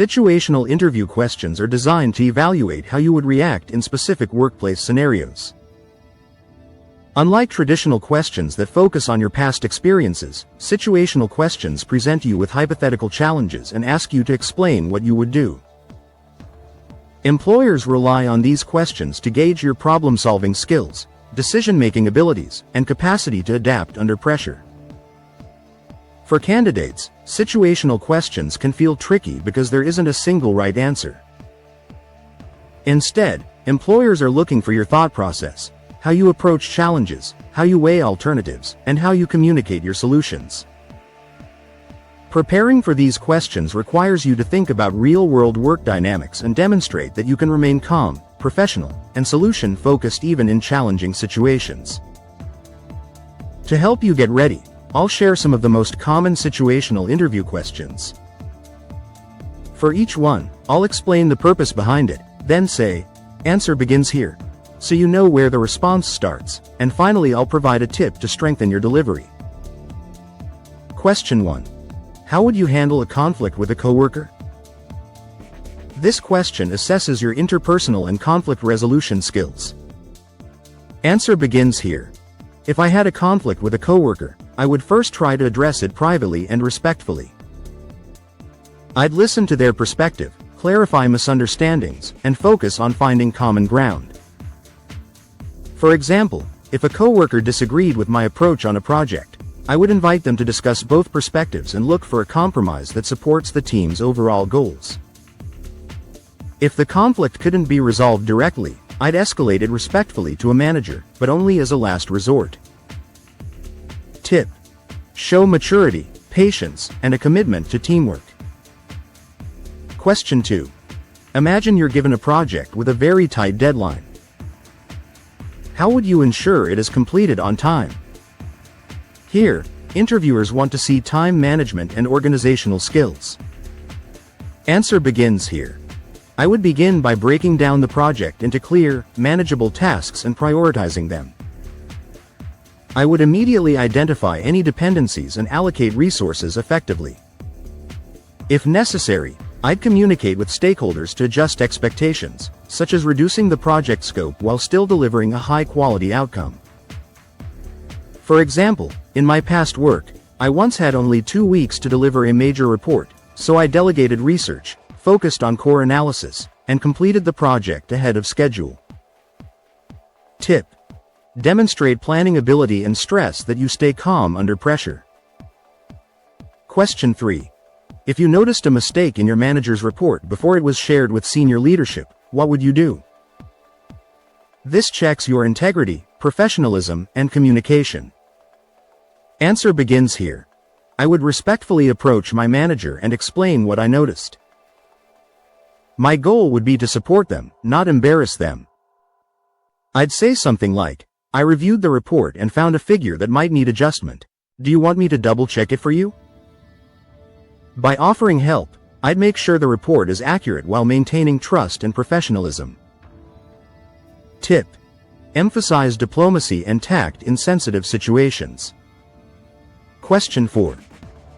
Situational interview questions are designed to evaluate how you would react in specific workplace scenarios. Unlike traditional questions that focus on your past experiences, situational questions present you with hypothetical challenges and ask you to explain what you would do. Employers rely on these questions to gauge your problem-solving skills, decision-making abilities, and capacity to adapt under pressure. For candidates, situational questions can feel tricky because there isn't a single right answer. Instead, employers are looking for your thought process, how you approach challenges, how you weigh alternatives, and how you communicate your solutions. Preparing for these questions requires you to think about real-world work dynamics and demonstrate that you can remain calm, professional, and solution-focused even in challenging situations. To help you get ready, I'll share some of the most common situational interview questions. For each one, I'll explain the purpose behind it, then say, "Answer begins here," so you know where the response starts, and finally I'll provide a tip to strengthen your delivery. Question 1. How would you handle a conflict with a coworker? This question assesses your interpersonal and conflict resolution skills. Answer begins here. If I had a conflict with a coworker, I would first try to address it privately and respectfully. I'd listen to their perspective, clarify misunderstandings, and focus on finding common ground. For example, if a coworker disagreed with my approach on a project, I would invite them to discuss both perspectives and look for a compromise that supports the team's overall goals. If the conflict couldn't be resolved directly, I'd escalate it respectfully to a manager, but only as a last resort. Tip: show maturity, patience, and a commitment to teamwork. Question 2. Imagine you're given a project with a very tight deadline. How would you ensure it is completed on time? Here, interviewers want to see time management and organizational skills. Answer begins here. I would begin by breaking down the project into clear, manageable tasks and prioritizing them. I would immediately identify any dependencies and allocate resources effectively. If necessary, I'd communicate with stakeholders to adjust expectations, such as reducing the project scope while still delivering a high-quality outcome. For example, in my past work, I once had only 2 weeks to deliver a major report, so I delegated research, focused on core analysis, and completed the project ahead of schedule. Tip: demonstrate planning ability and stress that you stay calm under pressure. Question 3. If you noticed a mistake in your manager's report before it was shared with senior leadership, what would you do? This checks your integrity, professionalism, and communication. Answer begins here. I would respectfully approach my manager and explain what I noticed. My goal would be to support them, not embarrass them. I'd say something like, "I reviewed the report and found a figure that might need adjustment. Do you want me to double-check it for you?" By offering help, I'd make sure the report is accurate while maintaining trust and professionalism. Tip: emphasize diplomacy and tact in sensitive situations. Question 4.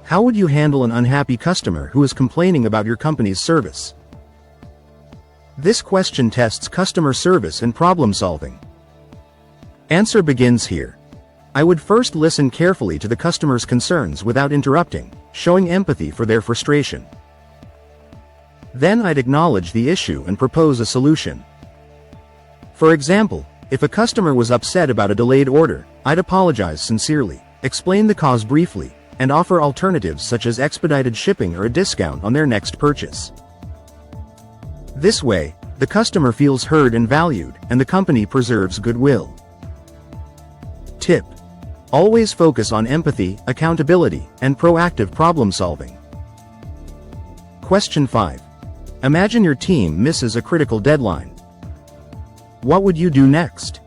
How would you handle an unhappy customer who is complaining about your company's service? This question tests customer service and problem solving. Answer begins here. I would first listen carefully to the customer's concerns without interrupting, showing empathy for their frustration. Then I'd acknowledge the issue and propose a solution. For example, if a customer was upset about a delayed order, I'd apologize sincerely, explain the cause briefly, and offer alternatives such as expedited shipping or a discount on their next purchase. This way, the customer feels heard and valued, and the company preserves goodwill. Tip: always focus on empathy, accountability, and proactive problem solving. Question 5. Imagine your team misses a critical deadline. What would you do next?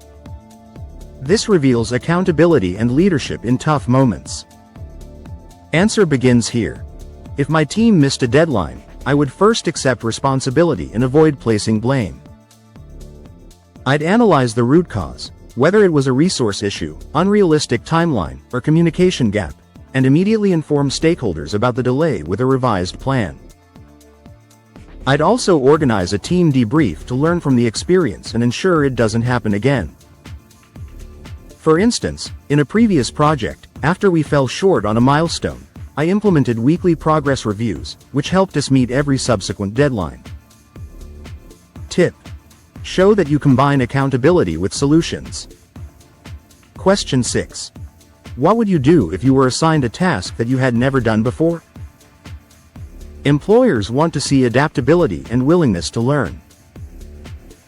This reveals accountability and leadership in tough moments. Answer begins here. If my team missed a deadline, I would first accept responsibility and avoid placing blame. I'd analyze the root cause, whether it was a resource issue, unrealistic timeline, or communication gap, and immediately inform stakeholders about the delay with a revised plan. I'd also organize a team debrief to learn from the experience and ensure it doesn't happen again. For instance, in a previous project, after we fell short on a milestone, I implemented weekly progress reviews, which helped us meet every subsequent deadline. Tip: show that you combine accountability with solutions. Question 6. What would you do if you were assigned a task that you had never done before? Employers want to see adaptability and willingness to learn.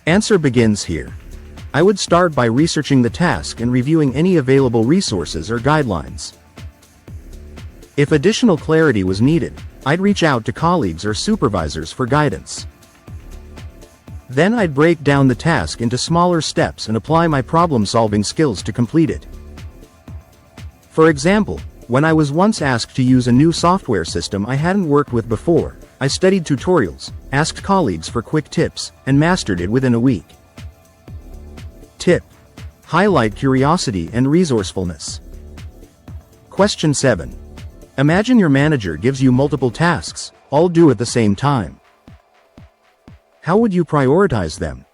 Answer begins here. I would start by researching the task and reviewing any available resources or guidelines. If additional clarity was needed, I'd reach out to colleagues or supervisors for guidance. Then I'd break down the task into smaller steps and apply my problem-solving skills to complete it. For example, when I was once asked to use a new software system I hadn't worked with before, I studied tutorials, asked colleagues for quick tips, and mastered it within a week. Tip: highlight curiosity and resourcefulness. Question 7. Imagine your manager gives you multiple tasks, all due at the same time. How would you prioritize them?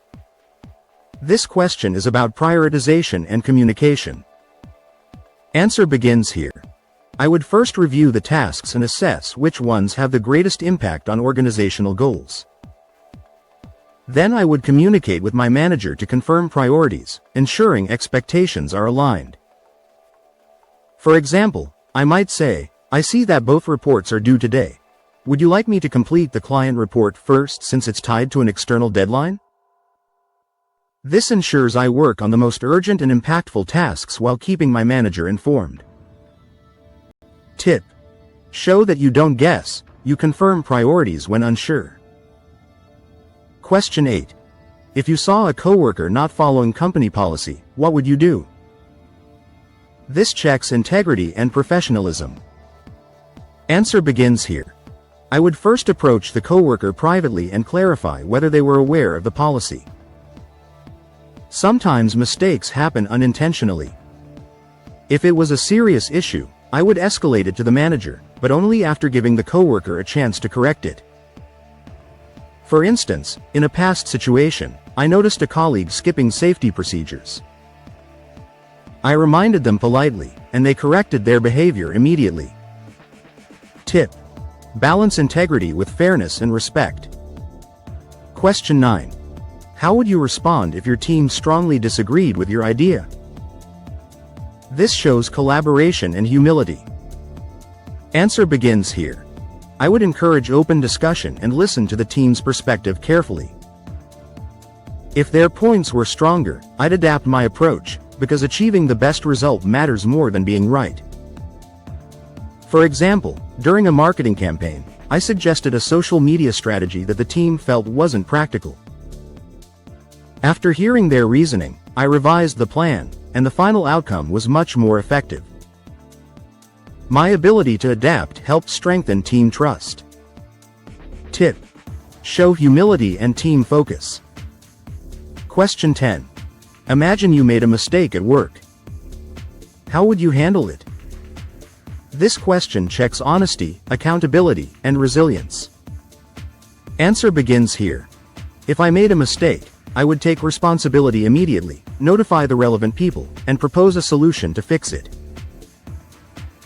This question is about prioritization and communication. Answer begins here. I would first review the tasks and assess which ones have the greatest impact on organizational goals. Then I would communicate with my manager to confirm priorities, ensuring expectations are aligned. For example, I might say, I see that both reports are due today. Would you like me to complete the client report first since it's tied to an external deadline? This ensures I work on the most urgent and impactful tasks while keeping my manager informed. Tip: show that you don't guess, you confirm priorities when unsure. Question 8. If you saw a coworker not following company policy, what would you do? This checks integrity and professionalism. Answer begins here. I would first approach the coworker privately and clarify whether they were aware of the policy. Sometimes mistakes happen unintentionally. If it was a serious issue, I would escalate it to the manager, but only after giving the coworker a chance to correct it. For instance, in a past situation, I noticed a colleague skipping safety procedures. I reminded them politely, and they corrected their behavior immediately. Tip: balance integrity with fairness and respect. Question 9. How would you respond if your team strongly disagreed with your idea? This shows collaboration and humility. Answer begins here. I would encourage open discussion and listen to the team's perspective carefully. If their points were stronger, I'd adapt my approach, because achieving the best result matters more than being right. For example, during a marketing campaign, I suggested a social media strategy that the team felt wasn't practical. After hearing their reasoning, I revised the plan, and the final outcome was much more effective. My ability to adapt helped strengthen team trust. Tip: show humility and team focus. Question 10. Imagine you made a mistake at work. How would you handle it? This question checks honesty, accountability, and resilience. Answer begins here. If I made a mistake, I would take responsibility immediately, notify the relevant people, and propose a solution to fix it.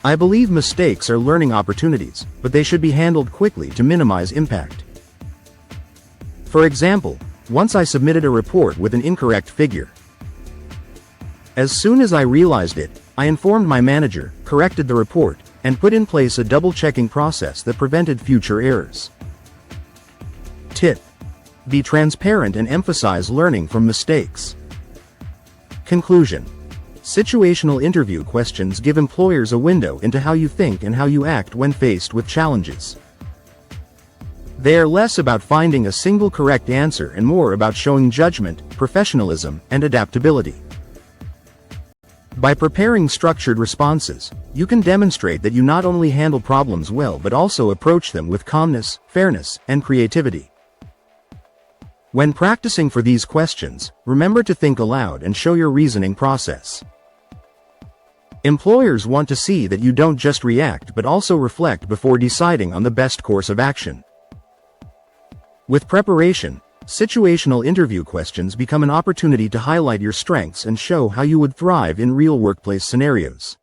I believe mistakes are learning opportunities, but they should be handled quickly to minimize impact. For example, once I submitted a report with an incorrect figure. As soon as I realized it, I informed my manager, corrected the report, and put in place a double-checking process that prevented future errors. Tip: be transparent and emphasize learning from mistakes. Conclusion: situational interview questions give employers a window into how you think and how you act when faced with challenges. They are less about finding a single correct answer and more about showing judgment, professionalism, and adaptability. By preparing structured responses, you can demonstrate that you not only handle problems well but also approach them with calmness, fairness, and creativity. When practicing for these questions, remember to think aloud and show your reasoning process. Employers want to see that you don't just react but also reflect before deciding on the best course of action. With preparation, situational interview questions become an opportunity to highlight your strengths and show how you would thrive in real workplace scenarios.